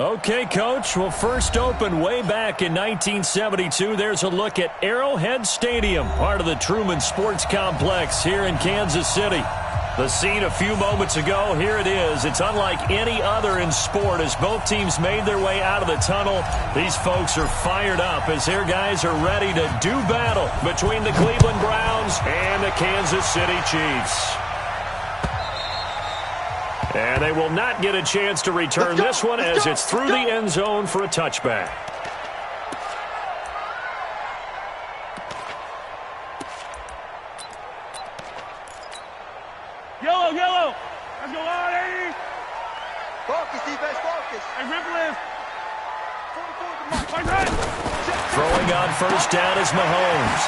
Okay, Coach. Well, first opened way back in 1972. There's a look at Arrowhead Stadium, part of the Truman Sports Complex here in Kansas City. The scene a few moments ago, here it is. It's unlike any other in sport as both teams made their way out of the tunnel. These folks are fired up as their guys are ready to do battle between the Cleveland Browns and the Kansas City Chiefs. And they will not get a chance to return this one as it's through the end zone for a touchback. Yellow, yellow. Let's go, Artie. Focus, defense, focus. Hey, rip Throwing on first down is Mahomes.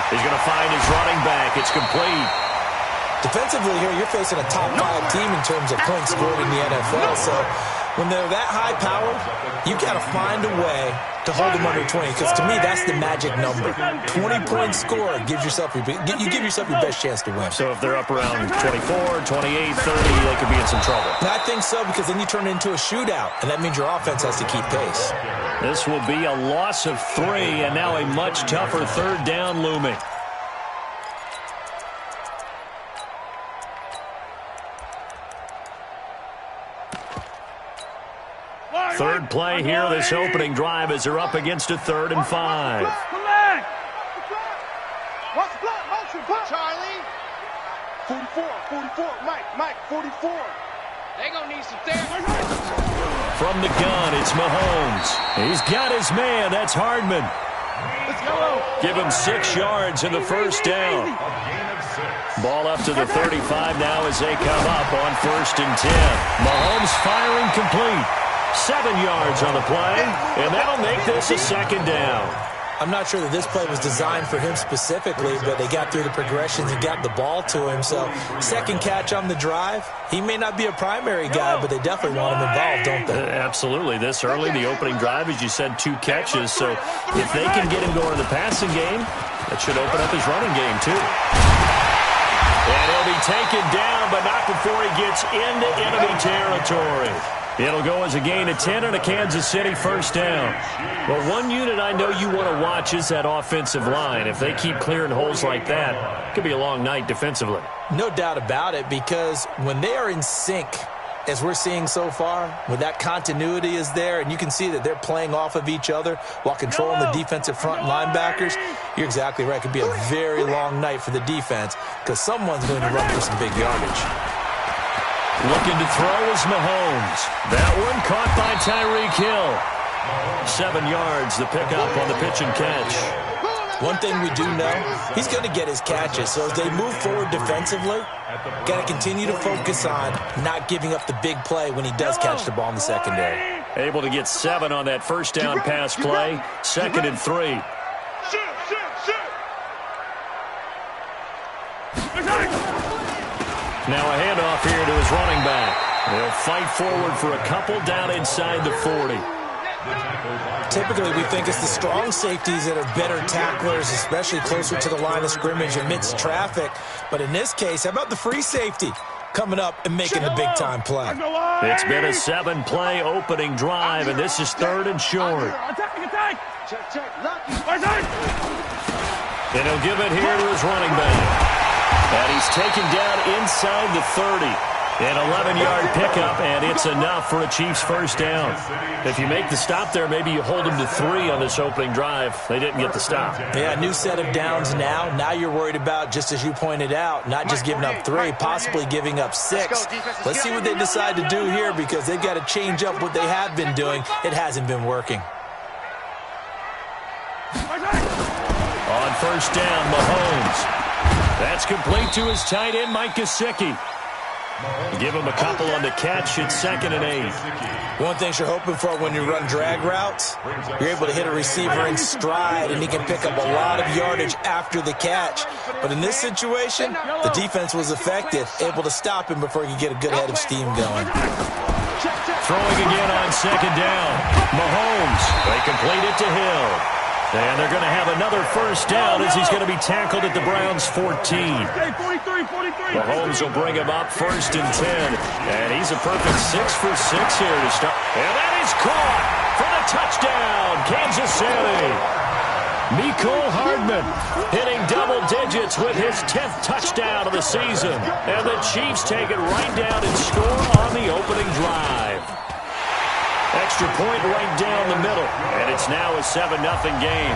He's going to find his running back. It's complete. Defensively here, you're facing a top 5 team in terms of points scored in the NFL. So when they're that high powered, you got to find a way to hold them under 20. Because to me, that's the magic number. 20-point score gives yourself you give yourself your best chance to win. So if they're up around 24, 28, 30, they could be in some trouble. And I think so, because then you turn it into a shootout, and that means your offense has to keep pace. This will be a loss of 3, and now a much tougher third down looming. Third play here, this opening drive as they're up against a 3rd and 5. What's block? Motion, block. Charlie. 44, Mike, 44. They gonna need some therapy. From the gun, it's Mahomes. He's got his man, that's Hardman. Let's go. Give him 6 yards in the first down. Ball up to the 35 now as they come up on 1st and 10. Mahomes firing complete. 7 yards on the play, and that'll make this a 2nd down. I'm not sure that this play was designed for him specifically, but they got through the progressions and got the ball to him. So, second catch on the drive. He may not be a primary guy, but they definitely want him involved, don't they? Absolutely. This early, the opening drive, as you said, 2 catches. So, if they can get him going in the passing game, that should open up his running game, too. And he'll be taken down, but not before he gets into enemy territory. It'll go as a gain of 10 and a Kansas City first down. Well, one unit I know you want to watch is that offensive line. If they keep clearing holes like that, it could be a long night defensively. No doubt about it, because when they are in sync, as we're seeing so far, when that continuity is there, and you can see that they're playing off of each other while controlling the defensive front linebackers, you're exactly right. It could be a very long night for the defense because someone's going to run for some big yardage. Looking to throw is Mahomes. That one caught by Tyreek Hill. 7 yards, the pickup on the pitch and catch. One thing we do know, he's going to get his catches. So as they move forward defensively, got to continue to focus on not giving up the big play when he does catch the ball in the secondary. Able to get 7 on that first down pass play. 2nd and 3. Now a handoff here to his running back. They'll fight forward for a couple down inside the 40. Typically, we think it's the strong safeties that are better tacklers, especially closer to the line of scrimmage amidst traffic. But in this case, how about the free safety coming up and making the big-time play? It's been a 7-play opening drive, and this is 3rd and short. And he'll give it here to his running back. And he's taken down inside the 30. An 11-yard pickup, and it's enough for a Chiefs first down. If you make the stop there, maybe you hold them to 3 on this opening drive. They didn't get the stop. Yeah, new set of downs now. Now you're worried about, just as you pointed out, not just giving up 3, possibly giving up 6. Let's see what they decide to do here because they've got to change up what they have been doing. It hasn't been working. On first down, Mahomes. That's complete to his tight end, Mike Gesicki. Give him a couple on the catch. It's 2nd and 8. One thing you're hoping for when you run drag routes, you're able to hit a receiver in stride, and he can pick up a lot of yardage after the catch. But in this situation, the defense was effective, able to stop him before he could get a good head of steam going. Throwing again on 2nd down. Mahomes, they complete it to Hill. And they're going to have another first down as he's going to be tackled at the Browns' 14. Mahomes will bring him up 1st and 10. And he's a perfect 6 for 6 here to start. And that is caught for the touchdown, Kansas City. Mecole Hardman hitting double digits with his 10th touchdown of the season. And the Chiefs take it right down and score on the opening drive. Extra point right down the middle. And it's now a 7-0 game.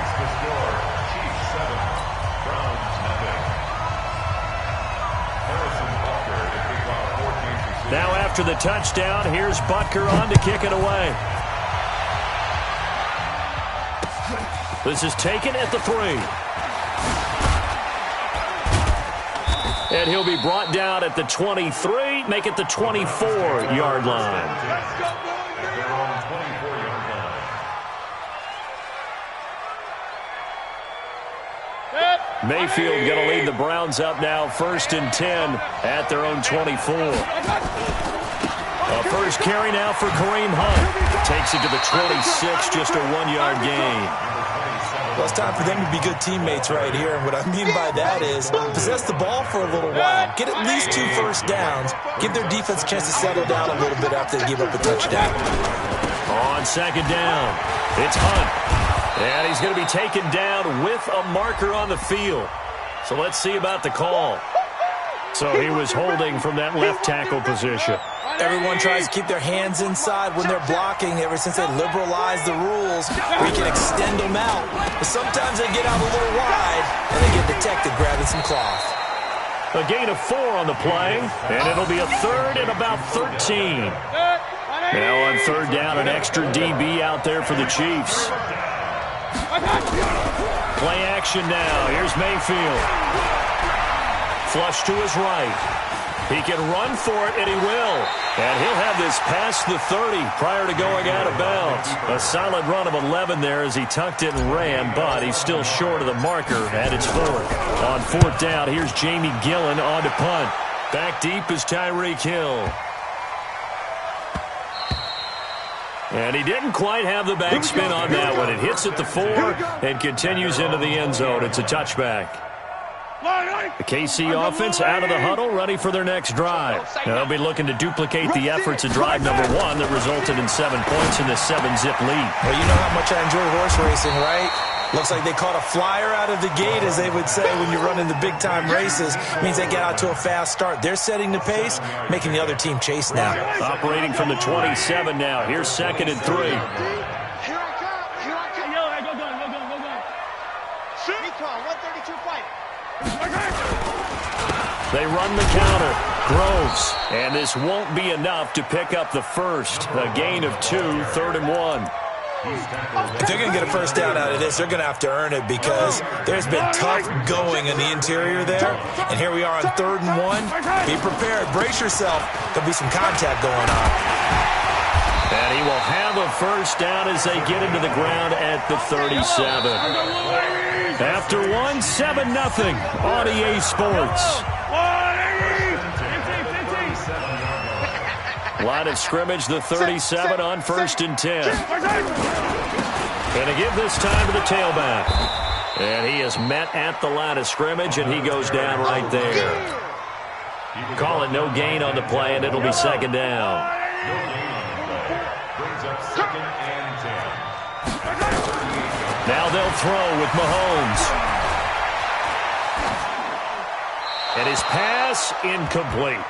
Now after the touchdown, here's Butker on to kick it away. This is taken at the 3. And he'll be brought down at the 23, make it the 24-yard line. Mayfield going to lead the Browns up now 1st and 10 at their own 24. A first carry now for Kareem Hunt. Takes it to the 26, just a 1-yard gain. Well, it's time for them to be good teammates right here. And what I mean by that is possess the ball for a little while. Get at least 2 first downs. Give their defense a chance to settle down a little bit after they give up a touchdown. On 2nd down, it's Hunt. And he's going to be taken down with a marker on the field. So let's see about the call. So he was holding from that left tackle position. Everyone tries to keep their hands inside when they're blocking ever since they liberalized the rules. We can extend them out. But sometimes they get out a little wide, and they get detected grabbing some cloth. A gain of 4 on the play, and it'll be a 3rd and about 13. Now on 3rd down, an extra DB out there for the Chiefs. Play action now. Here's Mayfield. Flush to his right. He can run for it, and he will. And he'll have this past the 30 prior to going out of bounds. A solid run of 11 there as he tucked it and ran, but he's still short of the marker at its 4th. On 4th down, here's Jamie Gillen on to punt. Back deep is Tyreek Hill. And he didn't quite have the backspin on that one. It hits at the 4 and continues into the end zone. It's a touchback. The KC offense out of the huddle, ready for their next drive. Now they'll be looking to duplicate the efforts of drive number 1 that resulted in 7 points in the 7-zip lead. Well, you know how much I enjoy horse racing, right? Looks like they caught a flyer out of the gate, as they would say when you're running the big-time races. It means they get out to a fast start. They're setting the pace, making the other team chase now. Operating from the 27 now. Here's 2nd and 3. Here I come. Here I come. Yo, go gun. Shoot. Recon, 132 fighting. They run the counter. Groves. And this won't be enough to pick up the first. A gain of 2, 3rd and 1. If they're going to get a first down out of this, they're going to have to earn it because there's been tough going in the interior there. And here we are on 3rd and 1. Be prepared. Brace yourself. There'll be some contact going on. And he will have a first down as they get into the ground at the 37. After 1, 7-0 on EA Sports. Line of scrimmage, the 37 on 1st and 10. Going to give this time to the tailback. And he is met at the line of scrimmage, and he goes down right there. Call it no gain on the play, and it'll be 2nd down. Now they'll throw with Mahomes. And his pass incomplete.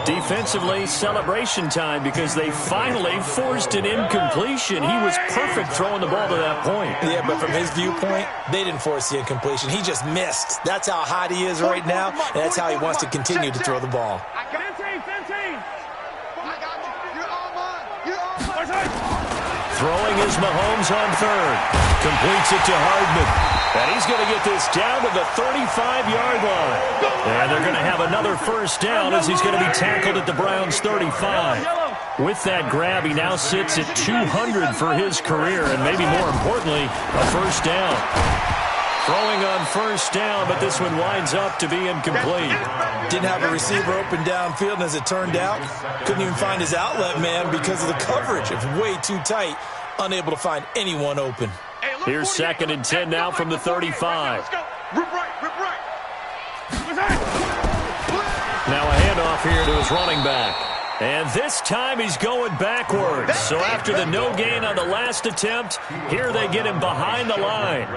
Defensively, celebration time because they finally forced an incompletion. He was perfect throwing the ball to that point. Yeah, but from his viewpoint, they didn't force the incompletion. He just missed. That's how hot he is right now, and that's how he wants to continue to throw the ball. 15. I got you. You're all mine. You're all mine. Throwing is Mahomes on 3rd. Completes it to Hardman. And he's going to get this down to the 35-yard line. And they're going to have another first down as he's going to be tackled at the Browns' 35. With that grab, he now sits at 200 for his career, and maybe more importantly, a first down. Throwing on first down, but this one winds up to be incomplete. Didn't have a receiver open downfield, and as it turned out, couldn't even find his outlet man because of the coverage. It's way too tight, unable to find anyone open. Hey, look. Here's 2nd and 10 now from the 35. Let's go. Rip right, rip right. Now a handoff here to his running back. And this time he's going backwards. So after the no gain on the last attempt, here they get him behind the line.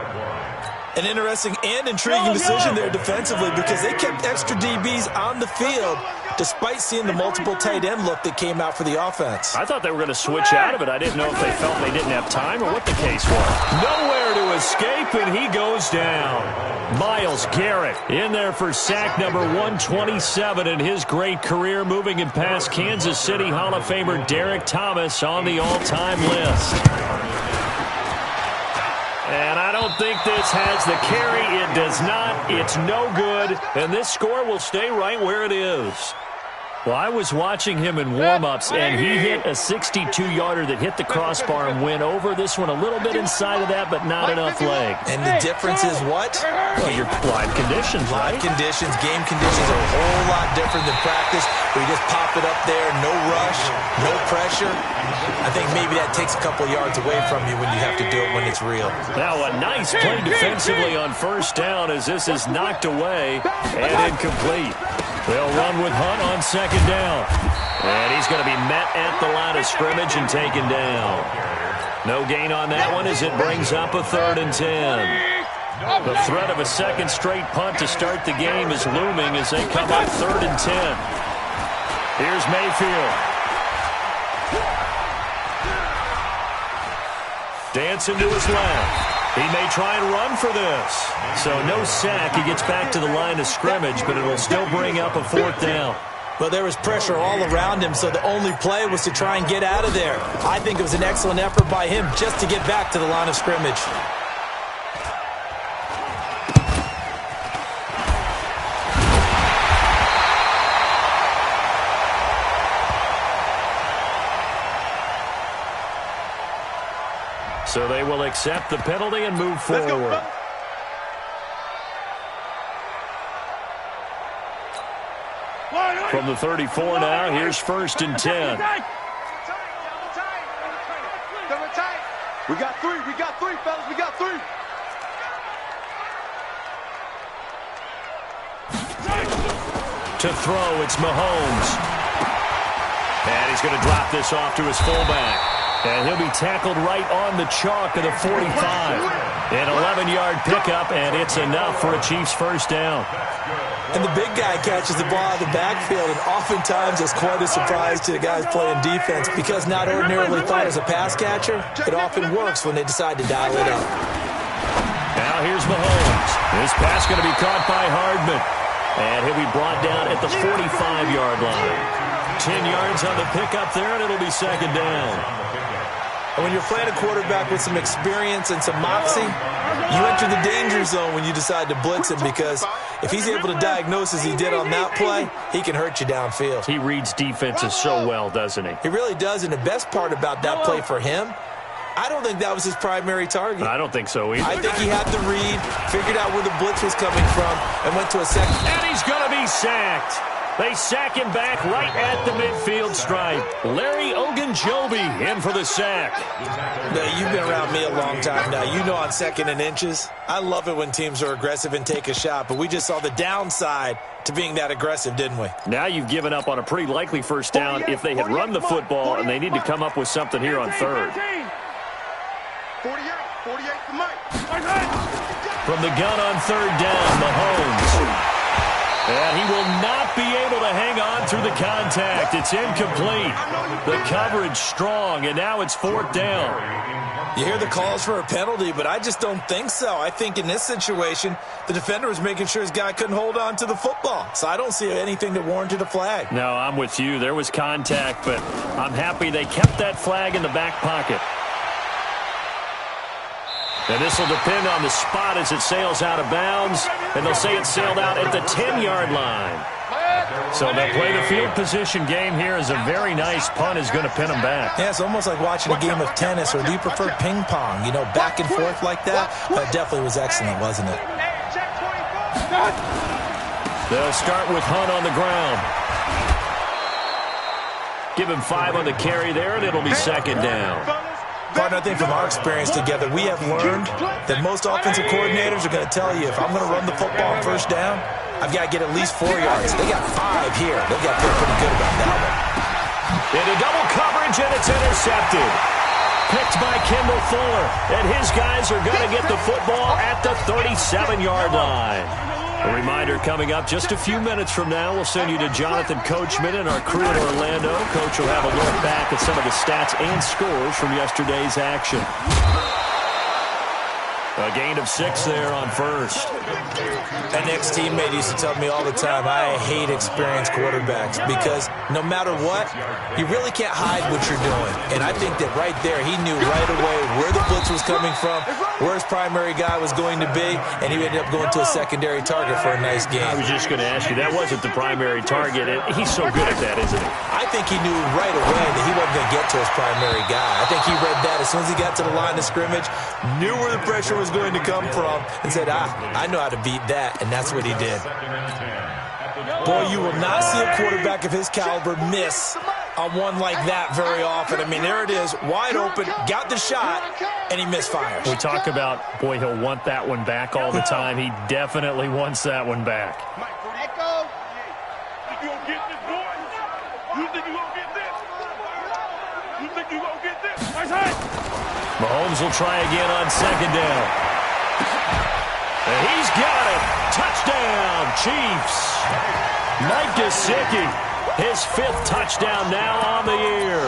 An interesting and intriguing decision there defensively because they kept extra DBs on the field despite seeing the multiple tight end look that came out for the offense. I thought they were going to switch out of it. I didn't know if they felt they didn't have time or what the case was. Nowhere to escape, and he goes down. Myles Garrett in there for sack number 127 in his great career, moving and past Kansas City Hall of Famer Derek Thomas on the all-time list. And I don't think this has the carry. It does not. It's no good. And this score will stay right where it is. Well, I was watching him in warm-ups, and he hit a 62-yarder that hit the crossbar and went over. This one a little bit inside of that, but not enough leg. And the difference is what? Well, your live conditions, right? Live conditions, game conditions are a whole lot different than practice, where you just pop it up there, no rush, no pressure. I think maybe that takes a couple yards away from you when you have to do it when it's real. Now a nice play defensively on first down as this is knocked away and incomplete. They'll run with Hunt on 2nd down. And he's going to be met at the line of scrimmage and taken down. No gain on that one as it brings up a 3rd and 10. The threat of a second straight punt to start the game is looming as they come up 3rd and 10. Here's Mayfield. Dancing to his left. He may try and run for this. So no sack. He gets back to the line of scrimmage, but it'll still bring up a 4th down. Well, there was pressure all around him, so the only play was to try and get out of there. I think it was an excellent effort by him just to get back to the line of scrimmage. So they will accept the penalty and move forward. From the 34 now, here's 1st and 10. We got three, fellas, we got three. To throw, it's Mahomes. And he's going to drop this off to his fullback. And he'll be tackled right on the chalk of the 45. An 11-yard pickup, and it's enough for a Chiefs 1st down. And the big guy catches the ball out of the backfield, and oftentimes it's quite a surprise to the guys playing defense because not ordinarily thought as a pass catcher, it often works when they decide to dial it up. Now here's Mahomes. This pass going to be caught by Hardman. And he'll be brought down at the 45-yard line. 10 yards on the pickup there, and it'll be 2nd down. And when you're playing a quarterback with some experience and some moxie, you enter the danger zone when you decide to blitz him because if he's able to diagnose as he did on that play, he can hurt you downfield. He reads defenses so well, doesn't he? He really does, and the best part about that play for him, I don't think that was his primary target. I don't think so either. I think he had the read, figured out where the blitz was coming from, and went to a second. And he's going to be sacked. They sack him back right at the midfield stripe. Larry Ogunjobi in for the sack. Now, you've been around me a long time now. You know on 2nd and inches, I love it when teams are aggressive and take a shot, but we just saw the downside to being that aggressive, didn't we? Now you've given up on a pretty likely 1st down if they had run the football, and they need to come up with something here on 3rd. 48 for Mike. From the gun on 3rd down, Mahomes. And he will not be able to hang on through the contact. It's incomplete. The coverage strong, and now it's 4th down. You hear the calls for a penalty, but I just don't think so. I think in this situation, the defender was making sure his guy couldn't hold on to the football. So I don't see anything that warranted a flag. No, I'm with you. There was contact, but I'm happy they kept that flag in the back pocket. And this will depend on the spot as it sails out of bounds. And they'll say it sailed out at the 10-yard line. So they'll play the field position game here as a very nice punt is going to pin them back. Yeah, it's almost like watching a game of tennis, or do you prefer ping pong? You know, back and forth like that? That definitely was excellent, wasn't it? They'll start with Hunt on the ground. Give him 5 on the carry there, and it'll be 2nd down. Partner, I think from our experience together, we have learned that most offensive coordinators are going to tell you, if I'm going to run the football on first down, I've got to get at least 4 yards. They got 5 here. They've got to feel pretty good about that one. Into double coverage, and it's intercepted. Picked by Kendall Fuller. And his guys are going to get the football at the 37-yard line. A reminder coming up just a few minutes from now. We'll send you to Jonathan Coachman and our crew in Orlando. Coach will have a look back at some of the stats and scores from yesterday's action. A gain of 6 there on first. An ex-teammate used to tell me all the time, I hate experienced quarterbacks because no matter what, you really can't hide what you're doing. And I think that right there, he knew right away where the blitz was coming from, where his primary guy was going to be, and he ended up going to a secondary target for a nice game. I was just going to ask you, that wasn't the primary target. He's so good at that, isn't he? I think he knew right away that he wasn't going to get to his primary guy. I think he read that as soon as he got to the line of scrimmage, knew where the pressure was going to come from, and said, I know how to beat that, and that's what he did. Boy, you will not see a quarterback of his caliber miss on one like that very often. I mean, there it is, wide open, got the shot, and he misfires. We talk about, boy, he'll want that one back all the time. He definitely wants that one back. Echo. You gonna get this, boy? You think you gonna get this? You think you gonna get this? Nice hit. Mahomes will try again on second down. And he's got it. Touchdown, Chiefs. Mike Gesicki, his 5th touchdown now on the year.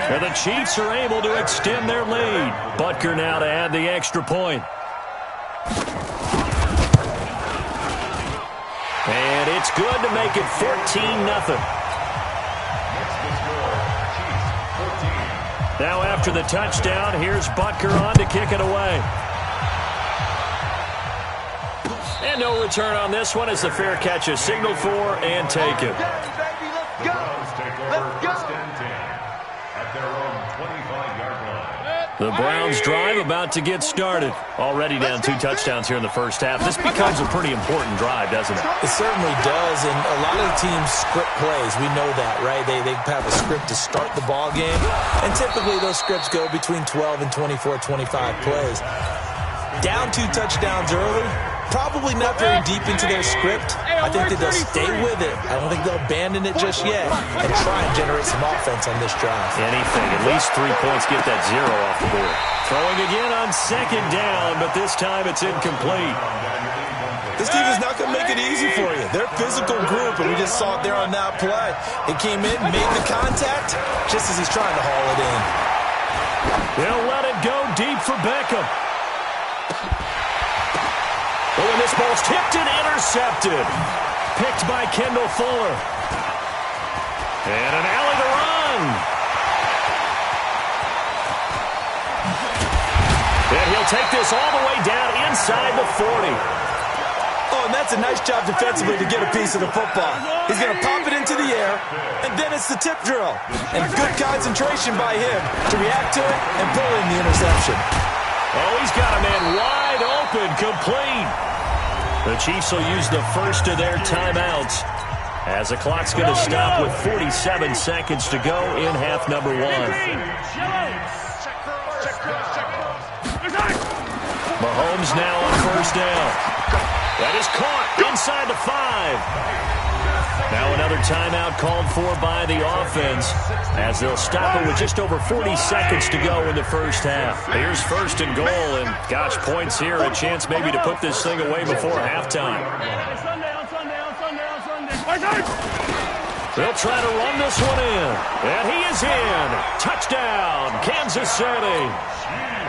And the Chiefs are able to extend their lead. Butker now to add the extra point. And it's good to make it 14-0. Now after the touchdown, here's Butker on to kick it away. And no return on this one as the fair catch is signaled for and taken. The Browns drive about to get started. Already down 2 touchdowns here in the first half. This becomes a pretty important drive, doesn't it? It certainly does, and a lot of the teams script plays. We know that, right? They have a script to start the ball game, and typically those scripts go between 12 and 24, 25 plays. Down 2 touchdowns early, probably not very deep into their script. I think that they'll stay with it. I don't think they'll abandon it just yet and try and generate some offense on this drive. Anything. At least 3 points, get that 0 off the board. Throwing again on second down, but this time it's incomplete. This team is not going to make it easy for you. They're a physical group, and we just saw it there on that play. It came in, made the contact, just as he's trying to haul it in. They'll let it go deep for Beckham. Oh, and this ball's tipped and intercepted. Picked by Kendall Fuller. And an alley to run. And he'll take this all the way down inside the 40. Oh, and that's a nice job defensively to get a piece of the football. He's going to pop it into the air, and then it's the tip drill. And good concentration by him to react to it and pull in the interception. Oh, he's got a man wide open, complete. The Chiefs will use the first of their timeouts as the clock's going to stop with 47 seconds to go in half number 1. Mahomes now on first down. That is caught inside the 5. Now another timeout called for by the offense as they'll stop it with just over 40 seconds to go in the first half. Here's first and goal, and gosh, points here, a chance maybe to put this thing away before halftime. They'll try to run this one in, and he is in. Touchdown, Kansas City.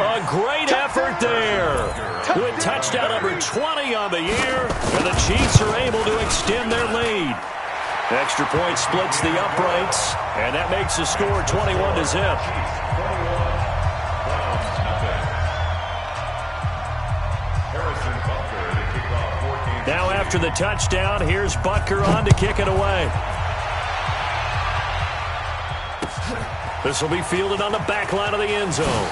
A great effort there with touchdown number 20 on the year, and the Chiefs are able to extend their lead. Extra point splits the uprights, and that makes the score 21-0. Now after the touchdown, here's Butker on to kick it away. This will be fielded on the back line of the end zone.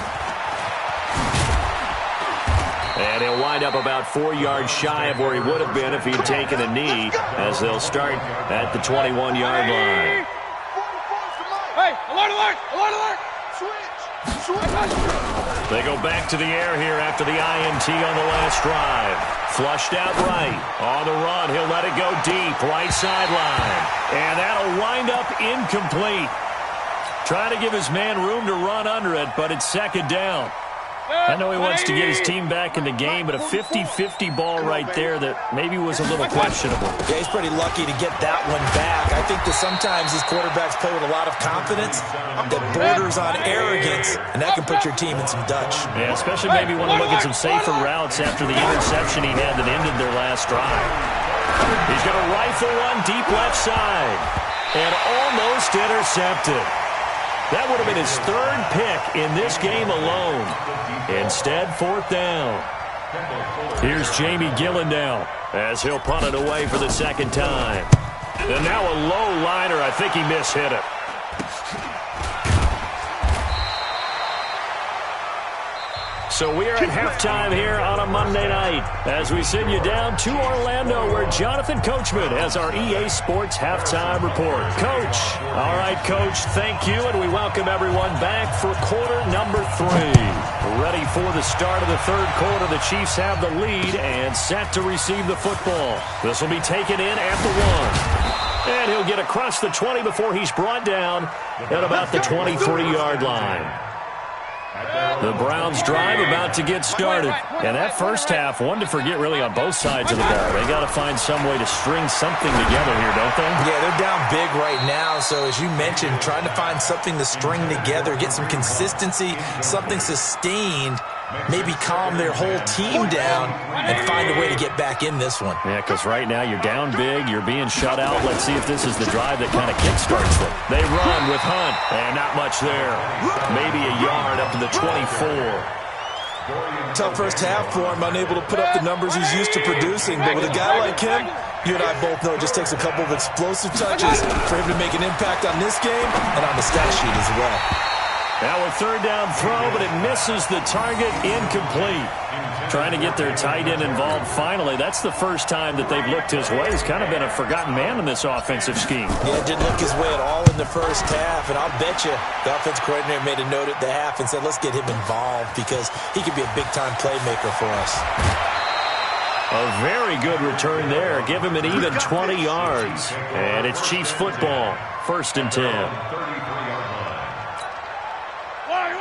And he'll wind up about 4 yards shy of where he would have been if he'd taken a knee, as they'll start at the 21-yard line. Hey, alert, alert, alert, alert! Switch, They go back to the air here after the INT on the last drive. Flushed out right. On the run, he'll let it go deep. Right sideline. And that'll wind up incomplete. Trying to give his man room to run under it, but it's second down. I know he wants to get his team back in the game, but a 50-50 ball right there that maybe was a little questionable. Yeah, he's pretty lucky to get that one back. I think that sometimes these quarterbacks play with a lot of confidence that borders on arrogance, and that can put your team in some Dutch. Yeah, especially maybe want to look at some safer routes after the interception he had that ended their last drive. He's going to rifle one deep left side, and almost intercepted. That would have been his third pick in this game alone. Instead, fourth down. Here's Jamie Gillen now as he'll punt it away for the second time. And now a low liner. I think he mishit it. So we are at halftime here on a Monday night as we send you down to Orlando where Jonathan Coachman has our EA Sports Halftime Report. Coach. All right, Coach, thank you, and we welcome everyone back for quarter number 3. Ready for the start of the third quarter. The Chiefs have the lead and set to receive the football. This will be taken in at the 1. And he'll get across the 20 before he's brought down at about the 23-yard line. The Browns drive about to get started. And that first half, one to forget really on both sides of the ball. They got to find some way to string something together here, don't they? Yeah, they're down big right now. So as you mentioned, trying to find something to string together, get some consistency, something sustained, maybe calm their whole team down and find a way to get back in this one. Yeah, because right now you're down big, you're being shut out. Let's see if this is the drive that kind of kickstarts them. They run with Hunt, and not much there. Maybe a yard up to the 24. Tough first half for him, unable to put up the numbers he's used to producing. But with a guy like him, you and I both know it just takes a couple of explosive touches for him to make an impact on this game and on the stat sheet as well. Now a third down throw, but it misses the target, incomplete. Trying to get their tight end involved finally. That's the first time that they've looked his way. He's kind of been a forgotten man in this offensive scheme. Yeah, didn't look his way at all in the first half, and I'll bet you the offensive coordinator made a note at the half and said, let's get him involved because he could be a big-time playmaker for us. A very good return there. Give him an even 20 yards. And it's Chiefs football, 1st and 10.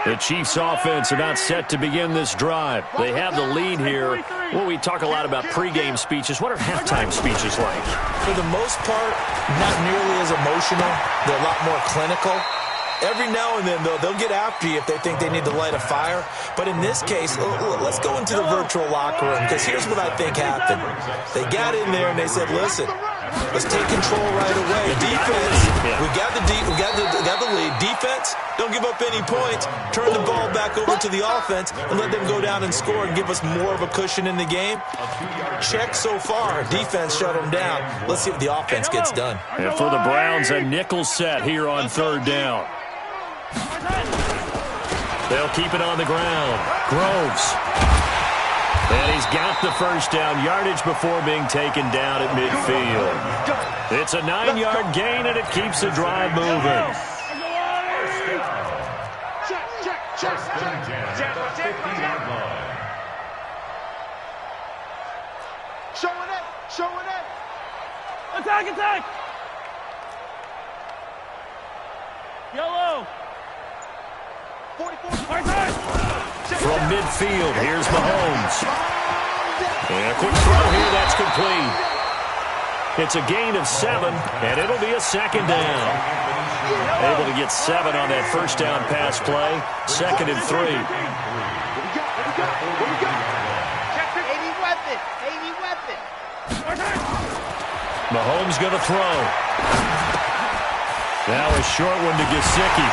The Chiefs offense about set to begin this drive. They have the lead here. Well, we talk a lot about pregame speeches. What are halftime speeches like? For the most part, not nearly as emotional. They're a lot more clinical. Every now and then, though, they'll get after you if they think they need to light a fire. But in this case, let's go into the virtual locker room because here's what I think happened. They got in there and they said, listen, let's take control right away. Defense, we got the lead. Defense, don't give up any points. Turn the ball back over to the offense and let them go down and score and give us more of a cushion in the game. Check so far. Defense shut them down. Let's see what the offense gets done. And for the Browns, a nickel set here on third down. They'll keep it on the ground. Groves. And he's got the first down yardage before being taken down at midfield. It's a 9-yard gain, and it keeps the drive moving. Showing it. Attack. Yellow. From midfield, here's Mahomes. And a quick throw here, that's complete. It's a gain of 7, and it'll be a second down. Able to get 7 on that first down pass play. 2nd and 3. Mahomes going to throw. Now a short one to Gesicki.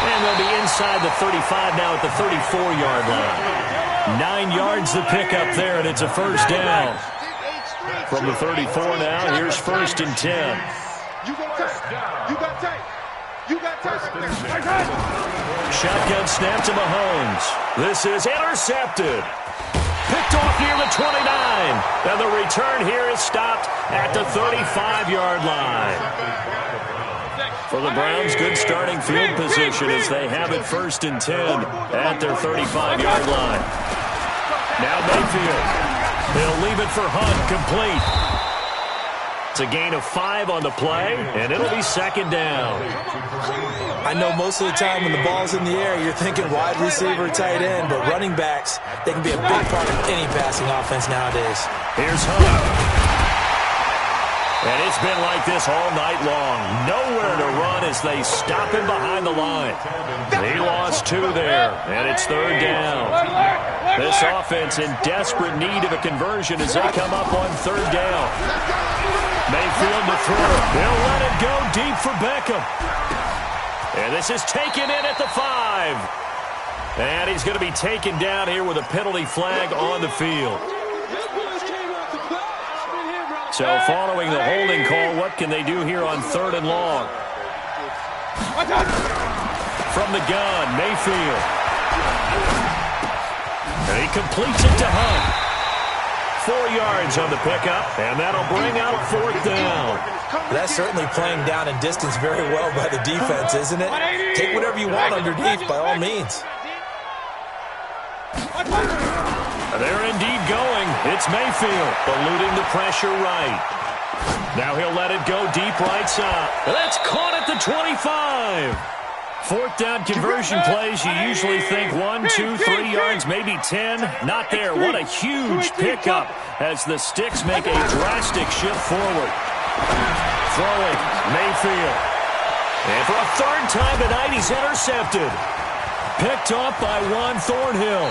And they'll be inside the 35 now at the 34-yard line. 9 yards the pickup there, and it's a first down. From the 34 now, here's 1st and 10. You got tight. Shotgun snap to Mahomes. This is intercepted. Picked off near the 29. And the return here is stopped at the 35-yard line. For the Browns, good starting field position as they have it 1st and 10 at their 35-yard line. Now Mayfield. He'll leave it for Hunt, complete. It's a gain of 5 on the play, and it'll be 2nd down. I know most of the time when the ball's in the air, you're thinking wide receiver, tight end, but running backs, they can be a big part of any passing offense nowadays. Here's Hunt. And it's been like this all night long. Nowhere to run as they stop him behind the line. He lost 2 there, and it's 3rd down. This offense in desperate need of a conversion as they come up on 3rd down. Mayfield to throw. He'll let it go deep for Beckham. And this is taken in at the 5. And he's going to be taken down here with a penalty flag on the field. So following the holding call, what can they do here on 3rd and long? From the gun, Mayfield. And he completes it to Hunt. 4 yards on the pickup, and that'll bring out 4th down. That's certainly playing down and distance very well by the defense, isn't it? Take whatever you want underneath, by all means. They're indeed going. It's Mayfield, eluding the pressure right. Now he'll let it go deep right side. That's caught at the 25. 4th down conversion plays, you usually think 1, 2, 3 yards, maybe 10. Not there. What a huge pickup as the Sticks make a drastic shift forward. Throwing, Mayfield. And for a 3rd time tonight, he's intercepted. Picked off by Juan Thornhill.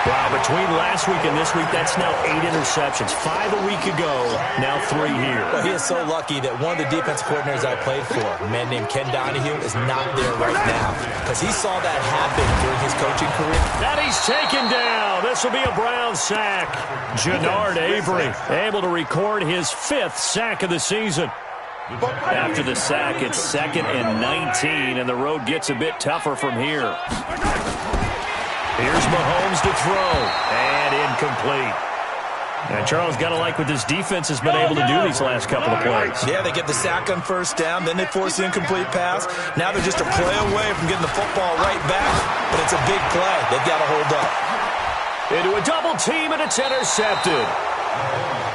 Wow, between last week and this week, that's now 8 interceptions. 5 a week ago, now 3 here. Well, he is so lucky that one of the defense coordinators I played for, a man named Ken Donahue, is not there right now because he saw that happen during his coaching career. That he's taken down. This will be a Brown sack. Jannard Avery able to record his 5th sack of the season. After the sack, it's 2nd and 19, and the road gets a bit tougher from here. Here's Mahomes to throw, and incomplete. And Charles, got to like what this defense has been able to do these last couple of plays. Yeah, they get the sack on 1st down, then they force the incomplete pass. Now they're just a play away from getting the football right back, but it's a big play. They've got to hold up. Into a double team, and it's intercepted.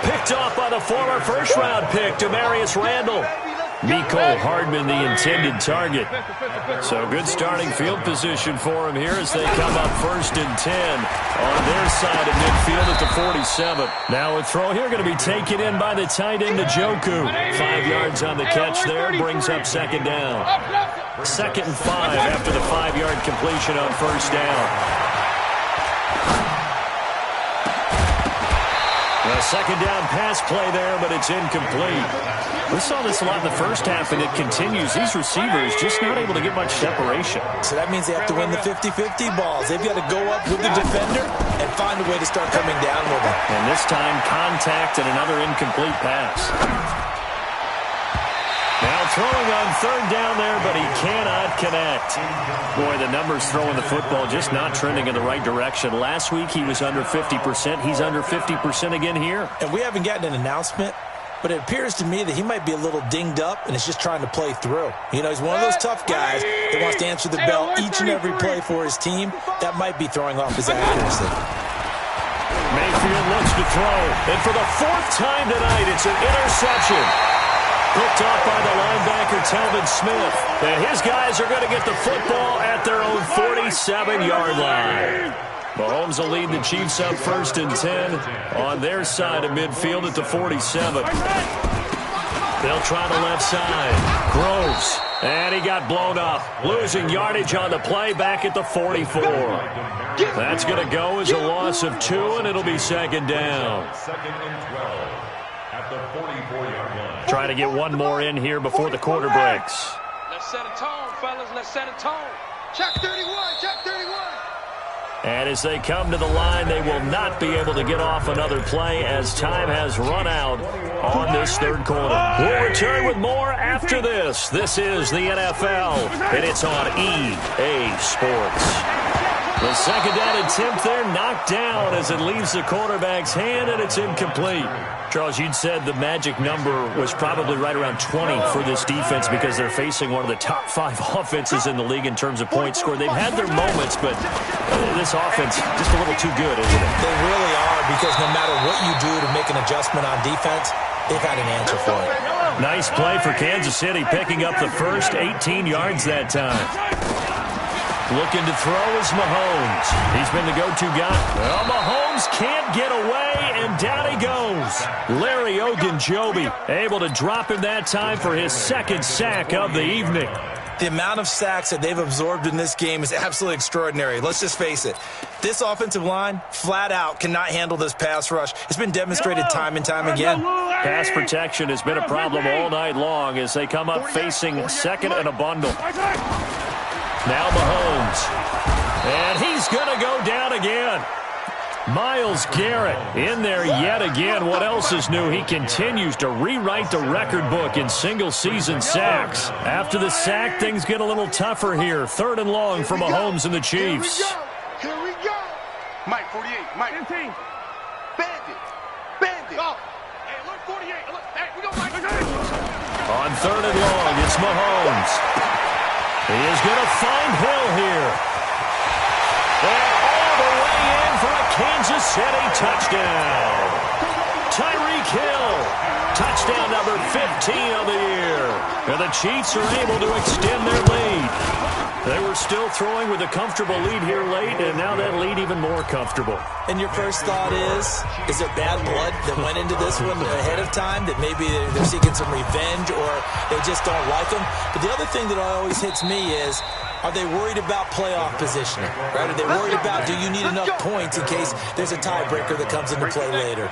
Picked off by the former 1st-round pick, Demarius Randall. Mecole Hardman, the intended target. So good starting field position for him here as they come up 1st and 10 on their side of midfield at the 47. Now a throw here going to be taken in by the tight end Njoku. 5 yards on the catch there, brings up 2nd down. 2nd and 5 after the 5-yard completion on 1st down. A 2nd down pass play there, but it's incomplete. We saw this a lot in the 1st half, and it continues. These receivers just not able to get much separation. So that means they have to win the 50-50 balls. They've got to go up with the defender and find a way to start coming down with them. And this time, contact and another incomplete pass. Now throwing on 3rd down there, but he cannot connect. Boy, the numbers throwing the football just not trending in the right direction. Last week he was under 50%. He's under 50% again here. And we haven't gotten an announcement, but it appears to me that he might be a little dinged up and is just trying to play through. You know, he's one of those tough guys that wants to answer the bell each and every play for his team. That might be throwing off his accuracy. Mayfield looks to throw. And for the 4th time tonight, it's an interception. Picked off by the linebacker, Telvin Smith. And his guys are going to get the football at their own 47-yard line. Mahomes will lead the Chiefs up 1st and 10 on their side of midfield at the 47. They'll try the left side. Groves. And he got blown up. Losing yardage on the play back at the 44. That's going to go as a loss of 2, and it'll be 2nd down. 2nd and 12 at the 44-yard line. Trying to get one more in here before the quarter breaks. Let's set a tone, fellas. Let's set a tone. Check 31. Check 31. And as they come to the line, they will not be able to get off another play as time has run out on this 3rd quarter. We'll return with more after this. This is the NFL, and it's on EA Sports. The second down attempt there knocked down as it leaves the quarterback's hand, and it's incomplete. Charles, you'd said the magic number was probably right around 20 for this defense because they're facing one of the top 5 offenses in the league in terms of points scored. They've had their moments, but this offense just a little too good, isn't it? They really are, because no matter what you do to make an adjustment on defense, they've got an answer for it. Nice play for Kansas City, picking up the first 18 yards that time. Looking to throw is Mahomes. He's been the go-to guy. Well, Mahomes can't get away, and down he goes. Larry Ogunjobi able to drop him that time for his second sack of the evening. The amount of sacks that they've absorbed in this game is absolutely extraordinary. Let's just face it. This offensive line, flat out, cannot handle this pass rush. It's been demonstrated time and time again. Pass protection has been a problem all night long as they come up facing second and a bundle. Now Mahomes. And he's going to go down again. Myles Garrett in there yet again. What else is new? He continues to rewrite the record book in single-season sacks. After the sack, things get a little tougher here. 3rd and long for Mahomes and the Chiefs. Here we go. Mike, 48. Mike. 15. Bandit. Go. Hey, look, 48. Look, hey, we go, Mike. On 3rd and long, it's Mahomes. He is going to find Hill here. And all the way in for a Kansas City touchdown. Tyreek Hill. Touchdown number 15 of the year. And the Chiefs are able to extend their lead. They were still throwing with a comfortable lead here late, and now that lead even more comfortable. And your first thought is there bad blood that went into this one ahead of time, that maybe they're seeking some revenge or they just don't like them? But the other thing that always hits me is, are they worried about playoff positioning? Right? Are they worried about, do you need enough points in case there's a tiebreaker that comes into play later?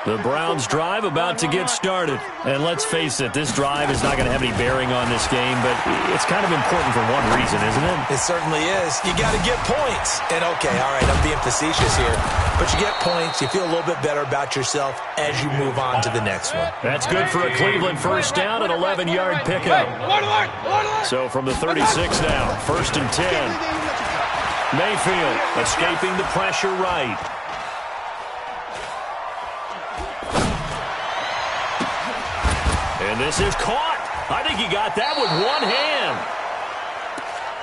The Browns drive about to get started. And let's face it, this drive is not going to have any bearing on this game, but it's kind of important for one reason, isn't it? It certainly is. You got to get points. And okay, all right, I'm being facetious here, but you get points, you feel a little bit better about yourself as you move on to the next one. That's good for a Cleveland first down, an 11-yard pickup. So from the 36 now, 1st and 10. Mayfield escaping the pressure right. And this is caught. I think he got that with one hand.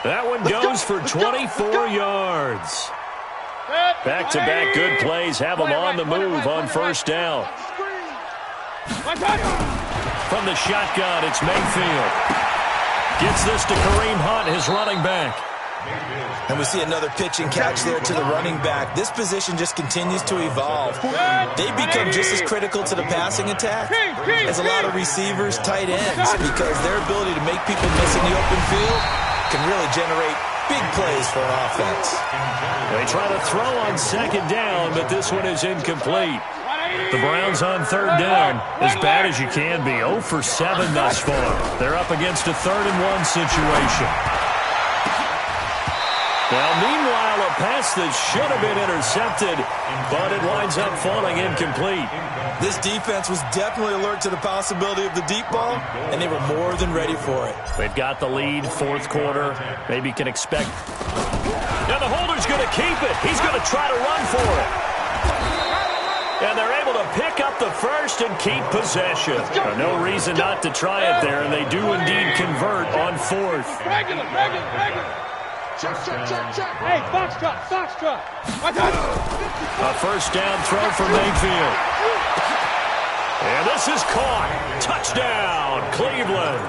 That one goes for 24 yards. Back-to-back good plays have him on the move on 1st down. From the shotgun, it's Mayfield. Gets this to Kareem Hunt, his running back. And we see another pitch and catch there to the running back. This position just continues to evolve. They become just as critical to the passing attack as a lot of receivers, tight ends, because their ability to make people miss in the open field can really generate big plays for an offense. They try to throw on 2nd down, but this one is incomplete. The Browns on 3rd down, as bad as you can be. 0 for 7 thus far. They're up against a 3rd and 1 situation. Now, meanwhile, a pass that should have been intercepted, but it winds up falling incomplete. This defense was definitely alert to the possibility of the deep ball, and they were more than ready for it. They've got the lead, 4th quarter. Maybe can expect. And the holder's going to keep it. He's going to try to run for it. And they're able to pick up the first and keep possession. No reason not to try it there, and they do indeed convert on 4th. Regular. Check. Hey, foxtrot. A 1st down throw for Mayfield. And this is caught. Touchdown, Cleveland.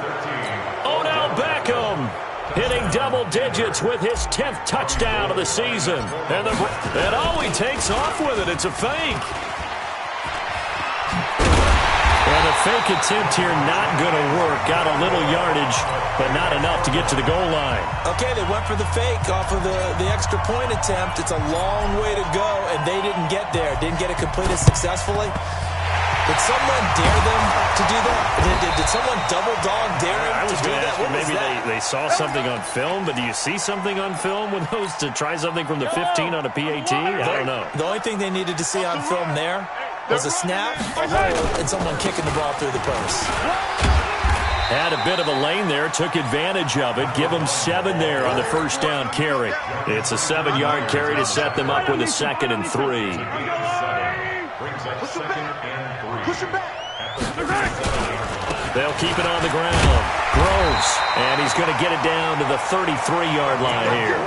Odell Beckham hitting double digits with his 10th touchdown of the season. And all he takes off with it, it's a fake. And the fake attempt here not going to work. Got a little yardage, but not enough to get to the goal line. Okay, they went for the fake off of the extra point attempt. It's a long way to go, and they didn't get there. Didn't get it completed successfully. Did someone dare them to do that? Did someone double dog dare them to do that? Maybe they saw something on film, but do you see something on film with those to try something from the 15 on a PAT? I don't know. The only thing they needed to see on film there was a snap, a hold, and someone kicking the ball through the post. Had a bit of a lane there, took advantage of it. Give them 7 there on the first down carry. It's a 7-yard carry to set them up with a 2nd and 3. Push him back. They'll keep it on the ground. Groves, and he's going to get it down to the 33-yard line here.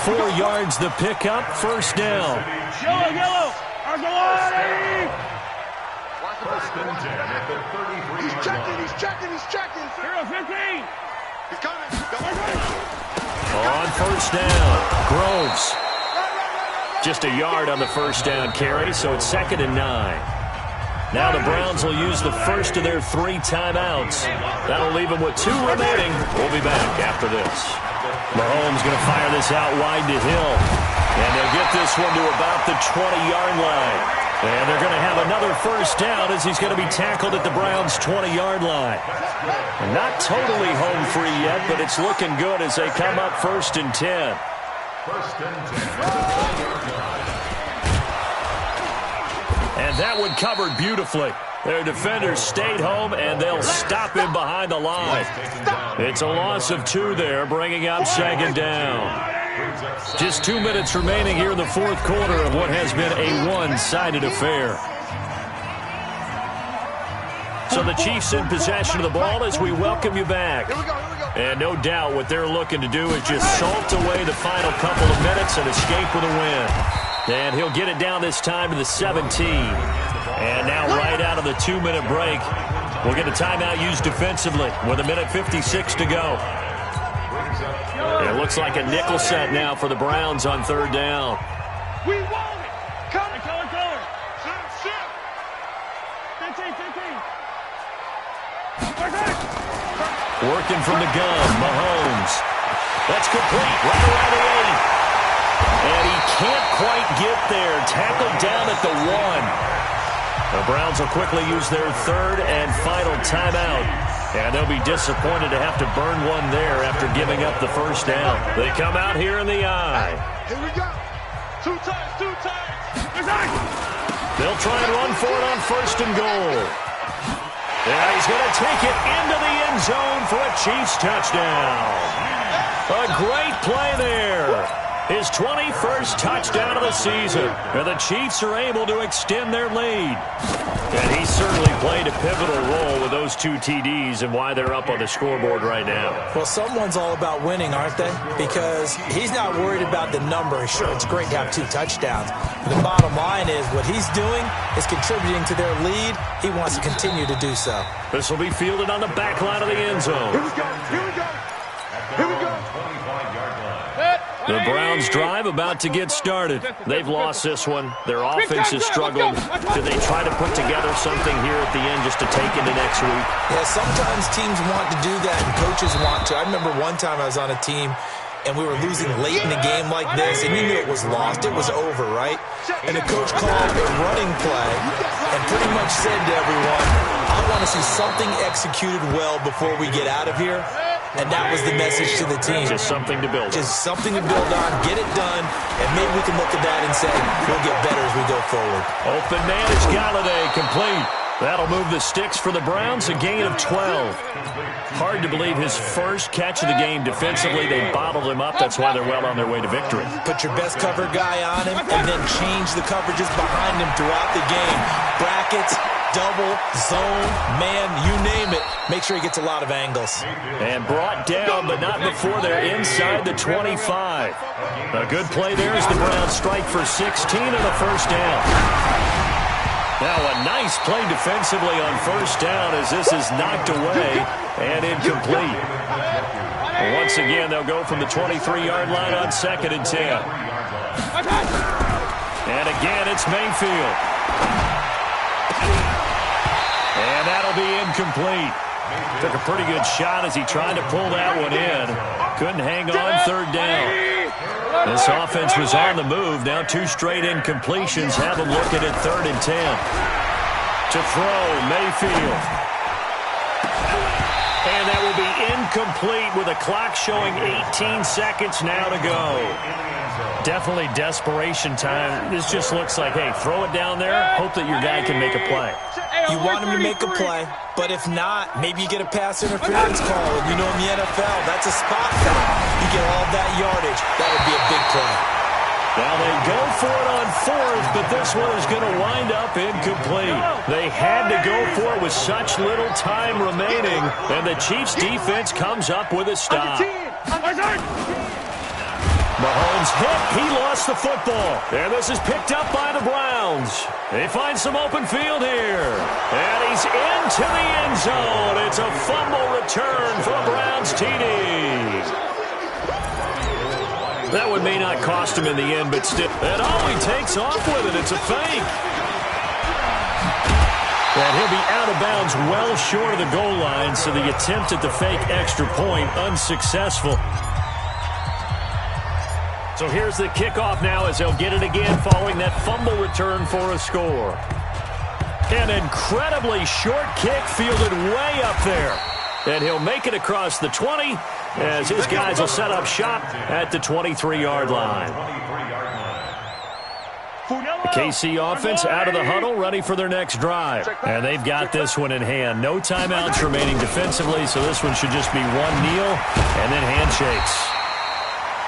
4 yards the pickup, first down. Yellow. Argalani. First and 10 at the 33-yard He's line. checking. 0-15. He's coming. On first down, Groves. Just a yard on the first down carry, so it's 2nd and 9. Now the Browns will use the first of their 3 timeouts. That'll leave them with 2 remaining. We'll be back after this. Mahomes going to fire this out wide to Hill. And they'll get this one to about the 20-yard line. And they're going to have another first down as he's going to be tackled at the Browns' 20-yard line. And not totally home free yet, but it's looking good as they come up 1st and 10. First and 10 at the 20-yard line. And that one covered beautifully. Their defenders stayed home, and they'll stop him behind the line. It's a loss of 2 there, bringing up 2nd down. Just 2 minutes remaining here in the 4th quarter of what has been a one-sided affair. So the Chiefs in possession of the ball as we welcome you back. And no doubt what they're looking to do is just salt away the final couple of minutes and escape with a win. And he'll get it down this time to the 17. And now right out of the 2-minute break, we'll get a timeout used defensively with 1:56 to go. It looks like a nickel set now for the Browns on 3rd down. We want it. Color. Sit. 15. Working from the gun, Mahomes. That's complete, right around the 8. And he can't quite get there. Tackled down at the 1. The Browns will quickly use their 3rd and final timeout. And they'll be disappointed to have to burn one there after giving up the first down. They come out here in the eye. Here we go. 2 times. They'll try and run for it on 1st and goal. Yeah, he's going to take it into the end zone for a Chiefs touchdown. A great play there. His 21st touchdown of the season. And the Chiefs are able to extend their lead. And he certainly played a pivotal role with those 2 TDs and why they're up on the scoreboard right now. Well, someone's all about winning, aren't they? Because he's not worried about the number. Sure, it's great to have 2 touchdowns. But the bottom line is what he's doing is contributing to their lead. He wants to continue to do so. This will be fielded on the back line of the end zone. Here we go. The Browns drive about to get started. They've lost this one. Their offense is struggling. Do they try to put together something here at the end just to take into next week? Yeah, sometimes teams want to do that and coaches want to. I remember one time I was on a team and we were losing late in the game like this, and you knew it was lost. It was over, right? And the coach called a running play and pretty much said to everyone, I want to see something executed well before we get out of here. And that was the message to the team. Just something to build on. Just something to build on, get it done, and maybe we can look at that and say, we'll get better as we go forward. Open man is Galladay, complete. That'll move the sticks for the Browns, a gain of 12. Hard to believe his first catch of the game defensively. They bottled him up. That's why they're well on their way to victory. Put your best cover guy on him and then change the coverages behind him throughout the game. Brackets, double, zone, man, you name it. Make sure he gets a lot of angles. And brought down, but not before they're inside the 25. A good play there as the Browns strike for 16 and a first down. Now a nice play defensively on first down as this is knocked away and incomplete. And once again, they'll go from the 23-yard line on 2nd and 10. And again, it's Mayfield. And that'll be incomplete. Took a pretty good shot as he tried to pull that one in. Couldn't hang on 3rd down. This offense was on the move. Now 2 straight incompletions have them looking at 3rd and 10. To throw, Mayfield. And that will be incomplete with a clock showing 18 seconds now to go. Definitely desperation time. This just looks like, hey, throw it down there, hope that your guy can make a play. You want him to make a play, but if not, maybe you get a pass interference call. And you know, in the NFL, that's a spot foul. You get all that yardage. That would be a big play. Now they go for it on fourth, but this one is going to wind up incomplete. They had to go for it with such little time remaining, and the Chiefs' defense comes up with a stop. Mahomes hit. He lost the football. And this is picked up by the Browns. They find some open field here. And he's into the end zone. It's a fumble return for a Browns TD. That one may not cost him in the end, but still. And he takes off with it. It's a fake. And he'll be out of bounds well short of the goal line, so the attempt at the fake extra point unsuccessful. So here's the kickoff now as they'll get it again following that fumble return for a score. An incredibly short kick fielded way up there. And he'll make it across the 20 as his guys will set up shop at the 23-yard line. The KC offense out of the huddle, ready for their next drive. And they've got this one in hand. No timeouts remaining defensively, so this one should just be one kneel and then handshakes.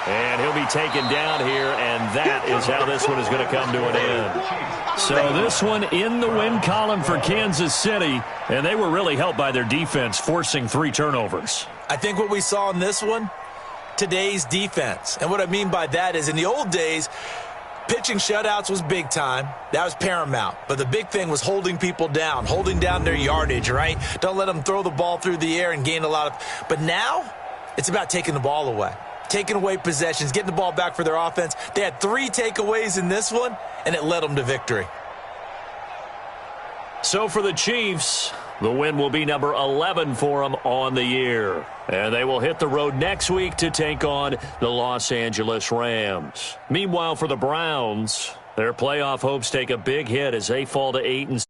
And he'll be taken down here, and that is how this one is going to come to an end. So this one in the win column for Kansas City, and they were really helped by their defense, forcing 3 turnovers. I think what we saw in this one, today's defense. And what I mean by that is in the old days, pitching shutouts was big time. That was paramount. But the big thing was holding people down, holding down their yardage, right? Don't let them throw the ball through the air and gain a lot of. But now it's about taking the ball away. Taking away possessions, getting the ball back for their offense. They had 3 takeaways in this one, and it led them to victory. So for the Chiefs, the win will be number 11 for them on the year. And they will hit the road next week to take on the Los Angeles Rams. Meanwhile, for the Browns, their playoff hopes take a big hit as they fall to 8-6.